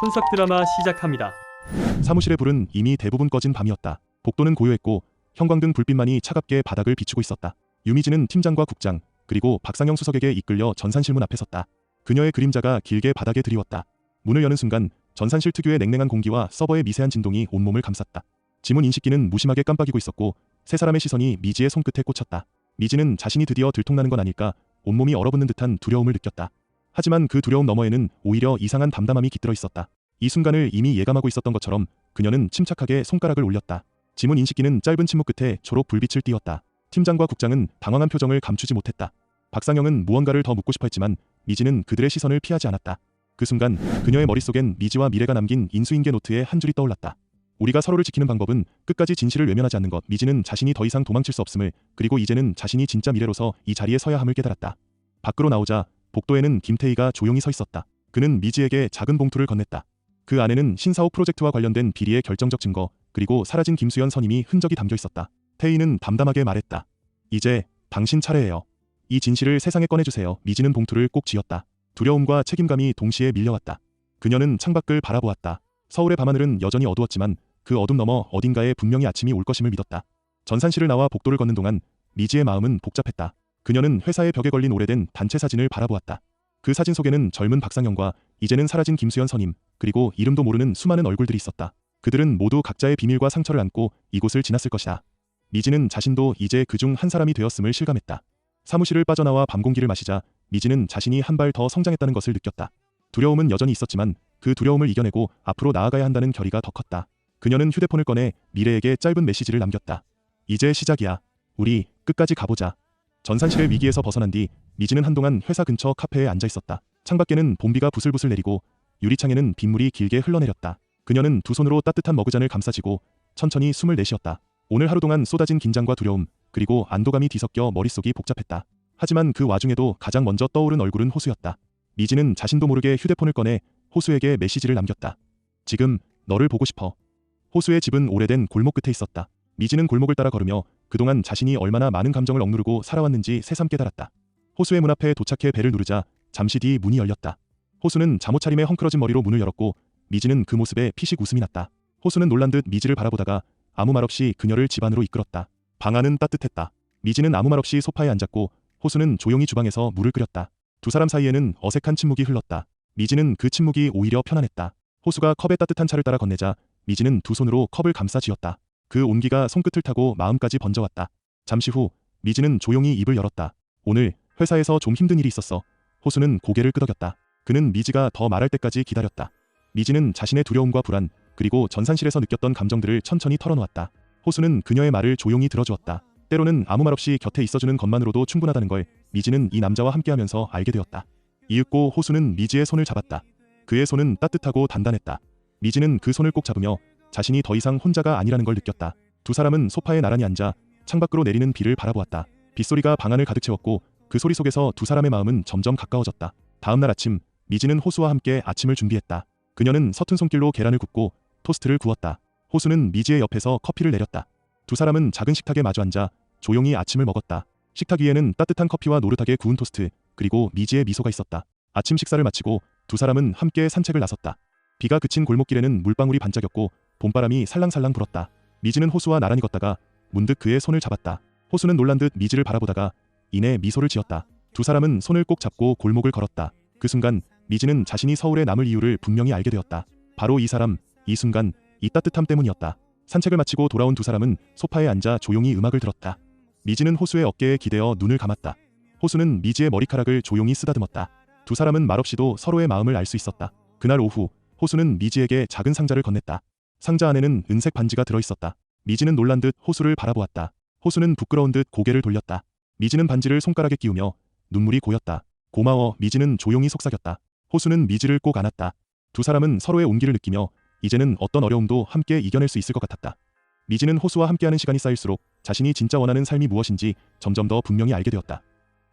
순석 드라마 시작합니다. 사무실의 불은 이미 대부분 꺼진 밤이었다. 복도는 고요했고 형광등 불빛만이 차갑게 바닥을 비추고 있었다. 유미진은 팀장과 국장 그리고 박상영 수석에게 이끌려 전산실문 앞에 섰다. 그녀의 그림자가 길게 바닥에 드리웠다. 문을 여는 순간 전산실 특유의 냉랭한 공기와 서버의 미세한 진동이 온몸을 감쌌다. 지문 인식기는 무심하게 깜빡이고 있었고 세 사람의 시선이 미지의 손끝에 꽂혔다. 미지는 자신이 드디어 들통나는 건 아닐까 온몸이 얼어붙는 듯한 두려움을 느꼈다. 하지만 그 두려움 너머에는 오히려 이상한 담담함이 깃들어 있었다. 이 순간을 이미 예감하고 있었던 것처럼 그녀는 침착하게 손가락을 올렸다. 지문 인식기는 짧은 침묵 끝에 초록 불빛을 띄웠다. 팀장과 국장은 당황한 표정을 감추지 못했다. 박상영은 무언가를 더 묻고 싶어 했지만 미지는 그들의 시선을 피하지 않았다. 그 순간 그녀의 머릿속엔 미지와 미래가 남긴 인수인계 노트의 한 줄이 떠올랐다. 우리가 서로를 지키는 방법은 끝까지 진실을 외면하지 않는 것. 미지는 자신이 더 이상 도망칠 수 없음을, 그리고 이제는 자신이 진짜 미래로서 이 자리에 서야 함을 깨달았다. 밖으로 나오자 복도에는 김태희가 조용히 서 있었다. 그는 미지에게 작은 봉투를 건넸다. 그 안에는 신사옥 프로젝트와 관련된 비리의 결정적 증거, 그리고 사라진 김수현 선임이 흔적이 담겨 있었다. 태희는 담담하게 말했다. 이제 당신 차례예요. 이 진실을 세상에 꺼내주세요. 미지는 봉투를 꼭 쥐었다. 두려움과 책임감이 동시에 밀려왔다. 그녀는 창밖을 바라보았다. 서울의 밤하늘은 여전히 어두웠지만 그 어둠 너머 어딘가에 분명히 아침이 올 것임을 믿었다. 전산실을 나와 복도를 걷는 동안 미지의 마음은 복잡했다. 그녀는 회사의 벽에 걸린 오래된 단체 사진을 바라보았다. 그 사진 속에는 젊은 박상영과 이제는 사라진 김수현 선임, 그리고 이름도 모르는 수많은 얼굴들이 있었다. 그들은 모두 각자의 비밀과 상처를 안고 이곳을 지났을 것이다. 미지는 자신도 이제 그중 한 사람이 되었음을 실감했다. 사무실을 빠져나와 밤 공기를 마시자 미지는 자신이 한 발 더 성장했다는 것을 느꼈다. 두려움은 여전히 있었지만 그 두려움을 이겨내고 앞으로 나아가야 한다는 결의가 더 컸다. 그녀는 휴대폰을 꺼내 미래에게 짧은 메시지를 남겼다. 이제 시작이야. 우리 끝까지 가보자. 전산실의 위기에서 벗어난 뒤 미지는 한동안 회사 근처 카페에 앉아 있었다. 창밖에는 봄비가 부슬부슬 내리고 유리창에는 빗물이 길게 흘러내렸다. 그녀는 두 손으로 따뜻한 머그잔을 감싸쥐고 천천히 숨을 내쉬었다. 오늘 하루 동안 쏟아진 긴장과 두려움, 그리고 안도감이 뒤섞여 머릿속이 복잡했다. 하지만 그 와중에도 가장 먼저 떠오른 얼굴은 호수였다. 미지는 자신도 모르게 휴대폰을 꺼내 호수에게 메시지를 남겼다. 지금 너를 보고 싶어. 호수의 집은 오래된 골목 끝에 있었다. 미지는 골목을 따라 걸으며 그동안 자신이 얼마나 많은 감정을 억누르고 살아왔는지 새삼 깨달았다. 호수의 문 앞에 도착해 벨을 누르자 잠시 뒤 문이 열렸다. 호수는 잠옷차림에 헝클어진 머리로 문을 열었고 미지는 그 모습에 피식 웃음이 났다. 호수는 놀란 듯 미지를 바라보다가 아무 말 없이 그녀를 집 안으로 이끌었다. 방 안은 따뜻했다. 미지는 아무 말 없이 소파에 앉았고 호수는 조용히 주방에서 물을 끓였다. 두 사람 사이에는 어색한 침묵이 흘렀다. 미지는 그 침묵이 오히려 편안했다. 호수가 컵에 따뜻한 차를 따라 건네자 미지는 두 손으로 컵을 감싸 쥐었다. 그 온기가 손끝을 타고 마음까지 번져왔다. 잠시 후 미지는 조용히 입을 열었다. 오늘 회사에서 좀 힘든 일이 있었어. 호수는 고개를 끄덕였다. 그는 미지가 더 말할 때까지 기다렸다. 미지는 자신의 두려움과 불안, 그리고 전산실에서 느꼈던 감정들을 천천히 털어놓았다. 호수는 그녀의 말을 조용히 들어주었다. 때로는 아무 말 없이 곁에 있어주는 것만으로도 충분하다는 걸 미지는 이 남자와 함께하면서 알게 되었다. 이윽고 호수는 미지의 손을 잡았다. 그의 손은 따뜻하고 단단했다. 미지는 그 손을 꼭 잡으며 자신이 더 이상 혼자가 아니라는 걸 느꼈다. 두 사람은 소파에 나란히 앉아 창밖으로 내리는 비를 바라보았다. 빗소리가 방 안을 가득 채웠고 그 소리 속에서 두 사람의 마음은 점점 가까워졌다. 다음날 아침 미지는 호수와 함께 아침을 준비했다. 그녀는 서툰 손길로 계란을 굽고 토스트를 구웠다. 호수는 미지의 옆에서 커피를 내렸다. 두 사람은 작은 식탁에 마주 앉아 조용히 아침을 먹었다. 식탁 위에는 따뜻한 커피와 노릇하게 구운 토스트, 그리고 미지의 미소가 있었다. 아침 식사를 마치고 두 사람은 함께 산책을 나섰다. 비가 그친 골목길에는 물방울이 반짝였고 봄바람이 살랑살랑 불었다. 미지는 호수와 나란히 걷다가 문득 그의 손을 잡았다. 호수는 놀란 듯 미지를 바라보다가 이내 미소를 지었다. 두 사람은 손을 꼭 잡고 골목을 걸었다. 그 순간 미지는 자신이 서울에 남을 이유를 분명히 알게 되었다. 바로 이 사람, 이 순간, 이 따뜻함 때문이었다. 산책을 마치고 돌아온 두 사람은 소파에 앉아 조용히 음악을 들었다. 미지는 호수의 어깨에 기대어 눈을 감았다. 호수는 미지의 머리카락을 조용히 쓰다듬었다. 두 사람은 말없이도 서로의 마음을 알 수 있었다. 그날 오후 호수는 미지에게 작은 상자를 건넸다. 상자 안에는 은색 반지가 들어있었다. 미지는 놀란 듯 호수를 바라보았다. 호수는 부끄러운 듯 고개를 돌렸다. 미지는 반지를 손가락에 끼우며 눈물이 고였다. 고마워. 미지는 조용히 속삭였다. 호수는 미지를 꼭 안았다. 두 사람은 서로의 온기를 느끼며 이제는 어떤 어려움도 함께 이겨낼 수 있을 것 같았다. 미지는 호수와 함께하는 시간이 쌓일수록 자신이 진짜 원하는 삶이 무엇인지 점점 더 분명히 알게 되었다.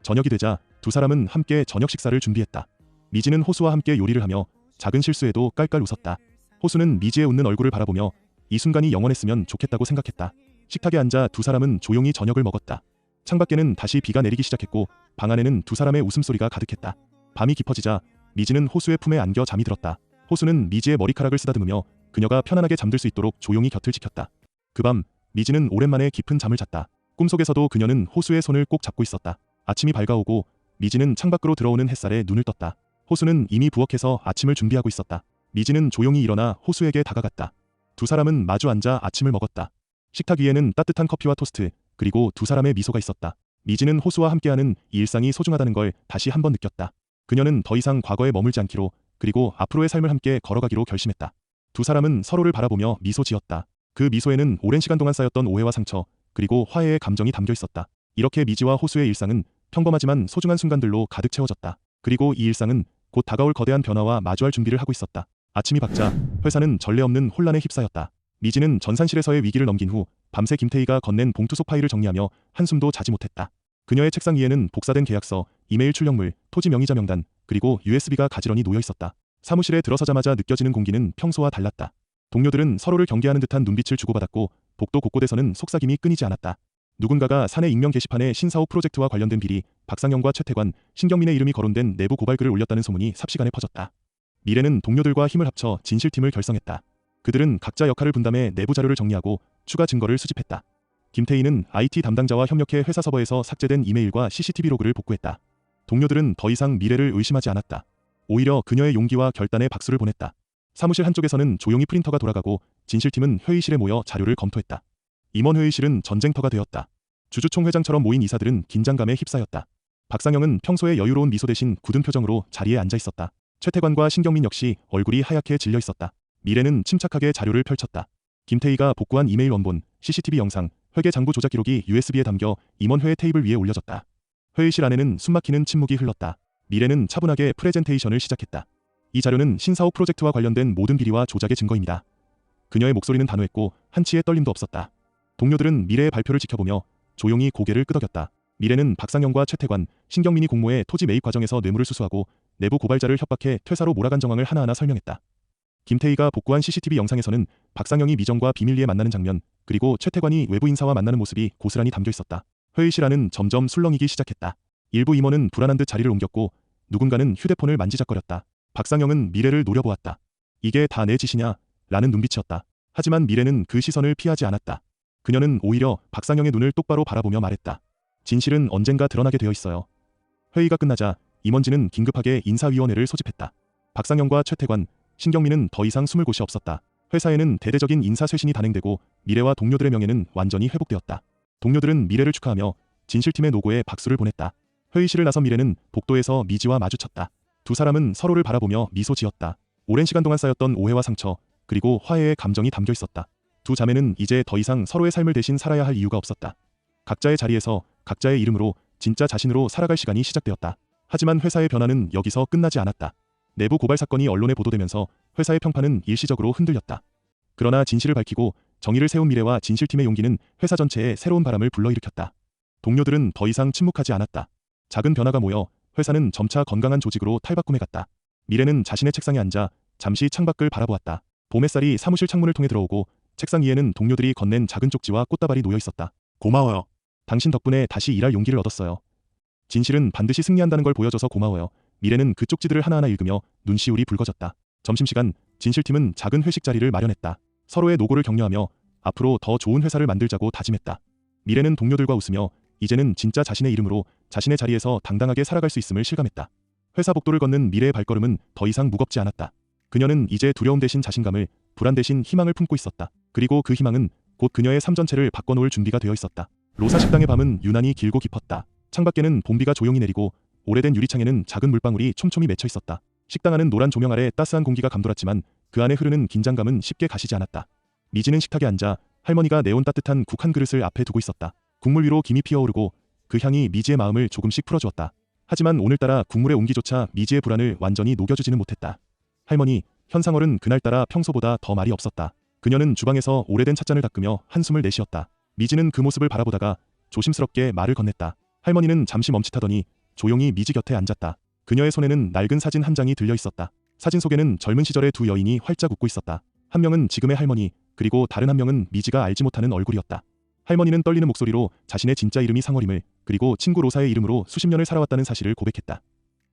저녁이 되자 두 사람은 함께 저녁 식사를 준비했다. 미지는 호수와 함께 요리를 하며 작은 실수에도 깔깔 웃었다. 호수는 미지의 웃는 얼굴을 바라보며 이 순간이 영원했으면 좋겠다고 생각했다. 식탁에 앉아 두 사람은 조용히 저녁을 먹었다. 창밖에는 다시 비가 내리기 시작했고 방 안에는 두 사람의 웃음소리가 가득했다. 밤이 깊어지자 미지는 호수의 품에 안겨 잠이 들었다. 호수는 미지의 머리카락을 쓰다듬으며 그녀가 편안하게 잠들 수 있도록 조용히 곁을 지켰다. 그 밤 미지는 오랜만에 깊은 잠을 잤다. 꿈속에서도 그녀는 호수의 손을 꼭 잡고 있었다. 아침이 밝아오고 미지는 창밖으로 들어오는 햇살에 눈을 떴다. 호수는 이미 부엌에서 아침을 준비하고 있었다. 미지는 조용히 일어나 호수에게 다가갔다. 두 사람은 마주 앉아 아침을 먹었다. 식탁 위에는 따뜻한 커피와 토스트, 그리고 두 사람의 미소가 있었다. 미지는 호수와 함께하는 이 일상이 소중하다는 걸 다시 한번 느꼈다. 그녀는 더 이상 과거에 머물지 않기로, 그리고 앞으로의 삶을 함께 걸어가기로 결심했다. 두 사람은 서로를 바라보며 미소 지었다. 그 미소에는 오랜 시간 동안 쌓였던 오해와 상처, 그리고 화해의 감정이 담겨 있었다. 이렇게 미지와 호수의 일상은 평범하지만 소중한 순간들로 가득 채워졌다. 그리고 이 일상은 곧 다가올 거대한 변화와 마주할 준비를 하고 있었다. 아침이 밝자 회사는 전례 없는 혼란에 휩싸였다. 미지는 전산실에서의 위기를 넘긴 후 밤새 김태희가 건넨 봉투 속 파일을 정리하며 한숨도 자지 못했다. 그녀의 책상 위에는 복사된 계약서, 이메일 출력물, 토지 명의자 명단, 그리고 USB가 가지런히 놓여 있었다. 사무실에 들어서자마자 느껴지는 공기는 평소와 달랐다. 동료들은 서로를 경계하는 듯한 눈빛을 주고받았고 복도 곳곳에서는 속삭임이 끊이지 않았다. 누군가가 사내 익명 게시판에 신사업 프로젝트와 관련된 비리, 박상영과 최태관, 신경민의 이름이 거론된 내부 고발글을 올렸다는 소문이 삽시간에 퍼졌다. 미래는 동료들과 힘을 합쳐 진실팀을 결성했다. 그들은 각자 역할을 분담해 내부 자료를 정리하고 추가 증거를 수집했다. 김태희는 IT 담당자와 협력해 회사 서버에서 삭제된 이메일과 CCTV 로그를 복구했다. 동료들은 더 이상 미래를 의심하지 않았다. 오히려 그녀의 용기와 결단에 박수를 보냈다. 사무실 한쪽에서는 조용히 프린터가 돌아가고 진실팀은 회의실에 모여 자료를 검토했다. 임원회의실은 전쟁터가 되었다. 주주총회장처럼 모인 이사들은 긴장감에 휩싸였다. 박상영은 평소의 여유로운 미소 대신 굳은 표정으로 자리에 앉아 있었다. 최태관과 신경민 역시 얼굴이 하얗게 질려 있었다. 미래는 침착하게 자료를 펼쳤다. 김태희가 복구한 이메일 원본, CCTV 영상, 회계 장부 조작 기록이 USB에 담겨 임원회의 테이블 위에 올려졌다. 회의실 안에는 숨막히는 침묵이 흘렀다. 미래는 차분하게 프레젠테이션을 시작했다. 이 자료는 신사업 프로젝트와 관련된 모든 비리와 조작의 증거입니다. 그녀의 목소리는 단호했고 한치의 떨림도 없었다. 동료들은 미래의 발표를 지켜보며 조용히 고개를 끄덕였다. 미래는 박상영과 최태관, 신경민이 공모해 토지 매입 과정에서 뇌물을 수수하고 내부 고발자를 협박해 퇴사로 몰아간 정황을 하나하나 설명했다. 김태희가 복구한 CCTV 영상에서는 박상영이 미정과 비밀리에 만나는 장면, 그리고 최태관이 외부 인사와 만나는 모습이 고스란히 담겨 있었다. 회의실 안은 점점 술렁이기 시작했다. 일부 임원은 불안한 듯 자리를 옮겼고 누군가는 휴대폰을 만지작거렸다. 박상영은 미래를 노려보았다. 이게 다 내 짓이냐? 라는 눈빛이었다. 하지만 미래는 그 시선을 피하지 않았다. 그녀는 오히려 박상영의 눈을 똑바로 바라보며 말했다. 진실은 언젠가 드러나게 되어 있어요. 회의가 끝나자 임원진은 긴급하게 인사위원회를 소집했다. 박상영과 최태관, 신경민은 더 이상 숨을 곳이 없었다. 회사에는 대대적인 인사 쇄신이 단행되고 미래와 동료들의 명예는 완전히 회복되었다. 동료들은 미래를 축하하며 진실팀의 노고에 박수를 보냈다. 회의실을 나선 미래는 복도에서 미지와 마주쳤다. 두 사람은 서로를 바라보며 미소 지었다. 오랜 시간 동안 쌓였던 오해와 상처, 그리고 화해의 감정이 담겨 있었다. 두 자매는 이제 더 이상 서로의 삶을 대신 살아야 할 이유가 없었다. 각자의 자리에서 각자의 이름으로 진짜 자신으로 살아갈 시간이 시작되었다. 하지만 회사의 변화는 여기서 끝나지 않았다. 내부 고발 사건이 언론에 보도되면서 회사의 평판은 일시적으로 흔들렸다. 그러나 진실을 밝히고 정의를 세운 미래와 진실팀의 용기는 회사 전체에 새로운 바람을 불러일으켰다. 동료들은 더 이상 침묵하지 않았다. 작은 변화가 모여 회사는 점차 건강한 조직으로 탈바꿈해 갔다. 미래는 자신의 책상에 앉아 잠시 창밖을 바라보았다. 봄 햇살이 사무실 창문을 통해 들어오고 책상 위에는 동료들이 건넨 작은 쪽지와 꽃다발이 놓여 있었다. 고마워요. 당신 덕분에 다시 일할 용기를 얻었어요. 진실은 반드시 승리한다는 걸 보여줘서 고마워요. 미래는 그 쪽지들을 하나하나 읽으며 눈시울이 붉어졌다. 점심시간 진실팀은 작은 회식 자리를 마련했다. 서로의 노고를 격려하며 앞으로 더 좋은 회사를 만들자고 다짐했다. 미래는 동료들과 웃으며 이제는 진짜 자신의 이름으로 자신의 자리에서 당당하게 살아갈 수 있음을 실감했다. 회사 복도를 걷는 미래의 발걸음은 더 이상 무겁지 않았다. 그녀는 이제 두려움 대신 자신감을, 불안 대신 희망을 품고 있었다. 그리고 그 희망은 곧 그녀의 삶 전체를 바꿔놓을 준비가 되어 있었다. 로사 식당의 밤은 유난히 길고 깊었다. 창밖에는 봄비가 조용히 내리고 오래된 유리창에는 작은 물방울이 촘촘히 맺혀 있었다. 식당 안은 노란 조명 아래 따스한 공기가 감돌았지만 그 안에 흐르는 긴장감은 쉽게 가시지 않았다. 미지는 식탁에 앉아 할머니가 내온 따뜻한 국 한 그릇을 앞에 두고 있었다. 국물 위로 김이 피어오르고 그 향이 미지의 마음을 조금씩 풀어주었다. 하지만 오늘따라 국물의 온기조차 미지의 불안을 완전히 녹여주지는 못했다. 할머니, 현상월은 그날따라 평소보다 더 말이 없었다. 그녀는 주방에서 오래된 찻잔을 닦으며 한숨을 내쉬었다. 미지는 그 모습을 바라보다가 조심스럽게 말을 건넸다. 할머니는 잠시 멈칫하더니 조용히 미지 곁에 앉았다. 그녀의 손에는 낡은 사진 한 장이 들려 있었다. 사진 속에는 젊은 시절의 두 여인이 활짝 웃고 있었다. 한 명은 지금의 할머니, 그리고 다른 한 명은 미지가 알지 못하는 얼굴이었다. 할머니는 떨리는 목소리로 자신의 진짜 이름이 상월임을, 그리고 친구 로사의 이름으로 수십 년을 살아왔다는 사실을 고백했다.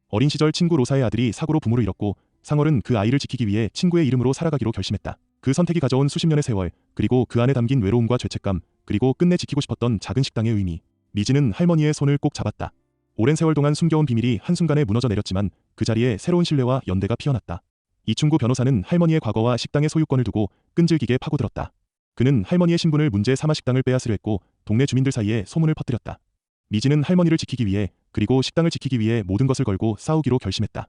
어린 시절 친구 로사의 아들이 사고로 부모를 잃었고 상월은 그 아이를 지키기 위해 친구의 이름으로 살아가기로 결심했다. 그 선택이 가져온 수십 년의 세월, 그리고 그 안에 담긴 외로움과 죄책감, 그리고 끝내 지키고 싶었던 작은 식당의 의미. 미지는 할머니의 손을 꼭 잡았다. 오랜 세월 동안 숨겨온 비밀이 한순간에 무너져 내렸지만 그 자리에 새로운 신뢰와 연대가 피어났다. 이충구 변호사는 할머니의 과거와 식당의 소유권을 두고 끈질기게 파고들었다. 그는 할머니의 신분을 문제 삼아 식당을 빼앗으려 했고 동네 주민들 사이에 소문을 퍼뜨렸다. 미지는 할머니를 지키기 위해 그리고 식당을 지키기 위해 모든 것을 걸고 싸우기로 결심했다.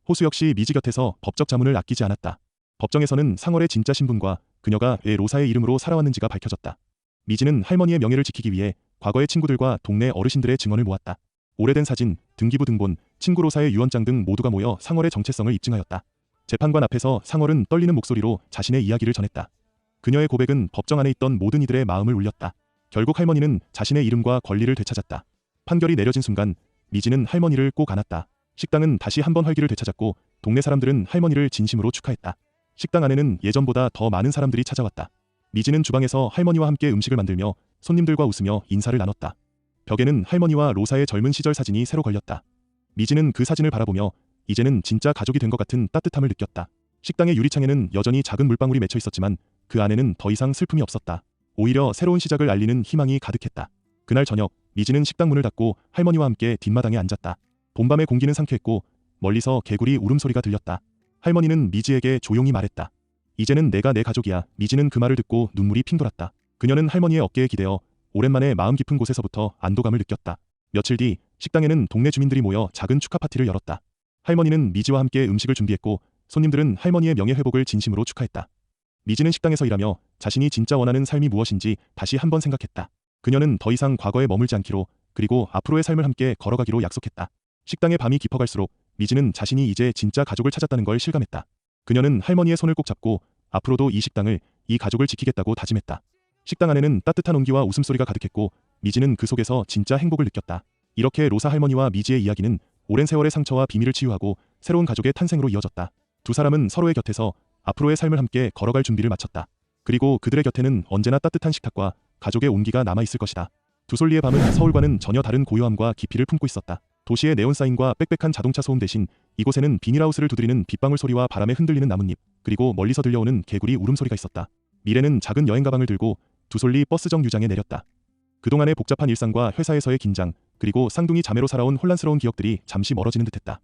호수 역시 미지 곁에서 법적 자문을 아끼지 않았다. 법정에서는 상월의 진짜 신분과 그녀가 왜 로사의 이름으로 살아왔는지가 밝혀졌다. 미지는 할머니의 명예를 지키기 위해 과거의 친구들과 동네 어르신들의 증언을 모았다. 오래된 사진, 등기부 등본, 친구 로사의 유언장 등 모두가 모여 상월의 정체성을 입증하였다. 재판관 앞에서 상월은 떨리는 목소리로 자신의 이야기를 전했다. 그녀의 고백은 법정 안에 있던 모든 이들의 마음을 울렸다. 결국 할머니는 자신의 이름과 권리를 되찾았다. 판결이 내려진 순간 미지는 할머니를 꼭 안았다. 식당은 다시 한번 활기를 되찾았고 동네 사람들은 할머니를 진심으로 축하했다. 식당 안에는 예전보다 더 많은 사람들이 찾아왔다. 미지는 주방에서 할머니와 함께 음식을 만들며 손님들과 웃으며 인사를 나눴다. 벽에는 할머니와 로사의 젊은 시절 사진이 새로 걸렸다. 미지는 그 사진을 바라보며 이제는 진짜 가족이 된 것 같은 따뜻함을 느꼈다. 식당의 유리창에는 여전히 작은 물방울이 맺혀 있었지만 그 안에는 더 이상 슬픔이 없었다. 오히려 새로운 시작을 알리는 희망이 가득했다. 그날 저녁 미지는 식당 문을 닫고 할머니와 함께 뒷마당에 앉았다. 봄밤의 공기는 상쾌했고 멀리서 개구리 울음소리가 들렸다. 할머니는 미지에게 조용히 말했다. 이제는 내가 내 가족이야. 미지는 그 말을 듣고 눈물이 핑 돌았다. 그녀는 할머니의 어깨에 기대어 오랜만에 마음 깊은 곳에서부터 안도감을 느꼈다. 며칠 뒤 식당에는 동네 주민들이 모여 작은 축하 파티를 열었다. 할머니는 미지와 함께 음식을 준비했고 손님들은 할머니의 명예 회복을 진심으로 축하했다. 미지는 식당에서 일하며 자신이 진짜 원하는 삶이 무엇인지 다시 한번 생각했다. 그녀는 더 이상 과거에 머물지 않기로 그리고 앞으로의 삶을 함께 걸어가기로 약속했다. 식당의 밤이 깊어갈수록 미지는 자신이 이제 진짜 가족을 찾았다는 걸 실감했다. 그녀는 할머니의 손을 꼭 잡고 앞으로도 이 식당을, 이 가족을 지키겠다고 다짐했다. 식당 안에는 따뜻한 온기와 웃음소리가 가득했고 미지는 그 속에서 진짜 행복을 느꼈다. 이렇게 로사 할머니와 미지의 이야기는 오랜 세월의 상처와 비밀을 치유하고 새로운 가족의 탄생으로 이어졌다. 두 사람은 서로의 곁에서 앞으로의 삶을 함께 걸어갈 준비를 마쳤다. 그리고 그들의 곁에는 언제나 따뜻한 식탁과 가족의 온기가 남아있을 것이다. 두솔리의 밤은 서울과는 전혀 다른 고요함과 깊이를 품고 있었다. 도시의 네온사인과 빽빽한 자동차 소음 대신 이곳에는 비닐하우스를 두드리는 빗방울 소리와 바람에 흔들리는 나뭇잎, 그리고 멀리서 들려오는 개구리 울음소리가 있었다. 미래는 작은 여행 가방을 들고 두솔리 버스 정류장에 내렸다. 그동안의 복잡한 일상과 회사에서의 긴장, 그리고 쌍둥이 자매로 살아온 혼란스러운 기억들이 잠시 멀어지는 듯했다.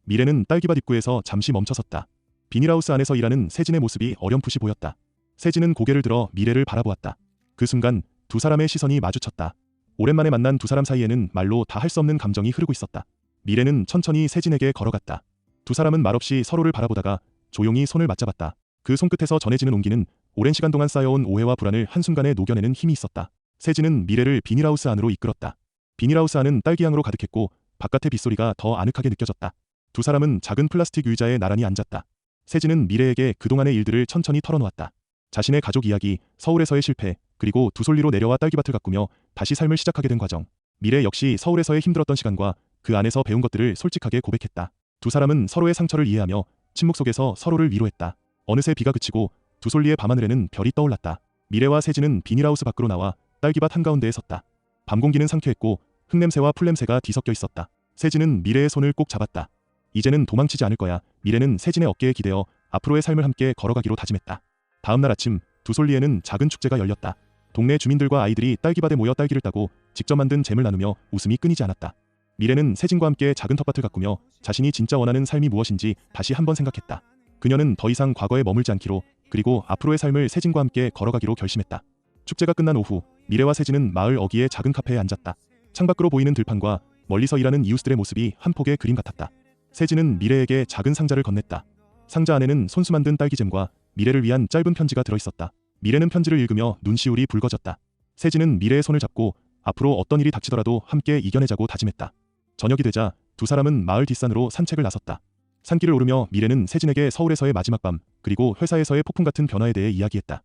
미래는 딸기밭 입구에서 잠시 멈춰섰다. 비닐하우스 안에서 일하는 세진의 모습이 어렴풋이 보였다. 세진은 고개를 들어 미래를 바라보았다. 그 순간 두 사람의 시선이 마주쳤다. 오랜만에 만난 두 사람 사이에는 말로 다 할 수 없는 감정이 흐르고 있었다. 미래는 천천히 세진에게 걸어갔다. 두 사람은 말없이 서로를 바라보다가 조용히 손을 맞잡았다. 그 손끝에서 전해지는 온기는 오랜 시간 동안 쌓여온 오해와 불안을 한순간에 녹여내는 힘이 있었다. 세진은 미래를 비닐하우스 안으로 이끌었다. 비닐하우스 안은 딸기향으로 가득했고 바깥의 빗소리가 더 아늑하게 느껴졌다. 두 사람은 작은 플라스틱 의자에 나란히 앉았다. 세진은 미래에게 그동안의 일들을 천천히 털어놓았다. 자신의 가족 이야기, 서울에서의 실패, 그리고 두솔리로 내려와 딸기밭을 가꾸며 다시 삶을 시작하게 된 과정. 미래 역시 서울에서의 힘들었던 시간과 그 안에서 배운 것들을 솔직하게 고백했다. 두 사람은 서로의 상처를 이해하며 침묵 속에서 서로를 위로했다. 어느새 비가 그치고 두솔리의 밤하늘에는 별이 떠올랐다. 미래와 세진은 비닐하우스 밖으로 나와 딸기밭 한가운데에 섰다. 밤 공기는 상쾌했고 흙냄새와 풀냄새가 뒤섞여 있었다. 세진은 미래의 손을 꼭 잡았다. 이제는 도망치지 않을 거야. 미래는 세진의 어깨에 기대어 앞으로의 삶을 함께 걸어가기로 다짐했다. 다음 날 아침 두솔리에는 작은 축제가 열렸다. 동네 주민들과 아이들이 딸기밭에 모여 딸기를 따고 직접 만든 잼을 나누며 웃음이 끊이지 않았다. 미래는 세진과 함께 작은 텃밭을 가꾸며 자신이 진짜 원하는 삶이 무엇인지 다시 한번 생각했다. 그녀는 더 이상 과거에 머물지 않기로 그리고 앞으로의 삶을 세진과 함께 걸어가기로 결심했다. 축제가 끝난 오후 미래와 세진은 마을 어귀의 작은 카페에 앉았다. 창밖으로 보이는 들판과 멀리서 일하는 이웃들의 모습이 한 폭의 그림 같았다. 세진은 미래에게 작은 상자를 건넸다. 상자 안에는 손수 만든 딸기잼과 미래를 위한 짧은 편지가 들어있었다. 미래는 편지를 읽으며 눈시울이 붉어졌다. 세진은 미래의 손을 잡고 앞으로 어떤 일이 닥치더라도 함께 이겨내자고 다짐했다. 저녁이 되자 두 사람은 마을 뒷산으로 산책을 나섰다. 산길을 오르며 미래는 세진에게 서울에서의 마지막 밤, 그리고 회사에서의 폭풍 같은 변화에 대해 이야기했다.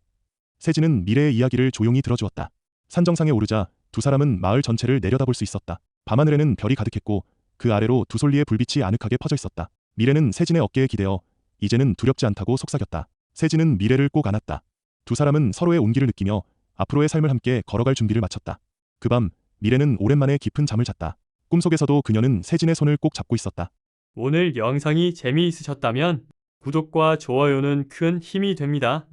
세진은 미래의 이야기를 조용히 들어주었다. 산정상에 오르자 두 사람은 마을 전체를 내려다볼 수 있었다. 밤하늘에는 별이 가득했고 그 아래로 두솔리의 불빛이 아늑하게 퍼져 있었다. 미래는 세진의 어깨에 기대어 이제는 두렵지 않다고 속삭였다. 세진은 미래를 꼭 안았다. 두 사람은 서로의 온기를 느끼며 앞으로의 삶을 함께 걸어갈 준비를 마쳤다. 그 밤 미래는 오랜만에 깊은 잠을 잤다. 꿈속에서도 그녀는 세진의 손을 꼭 잡고 있었다. 오늘 영상이 재미있으셨다면 구독과 좋아요는 큰 힘이 됩니다.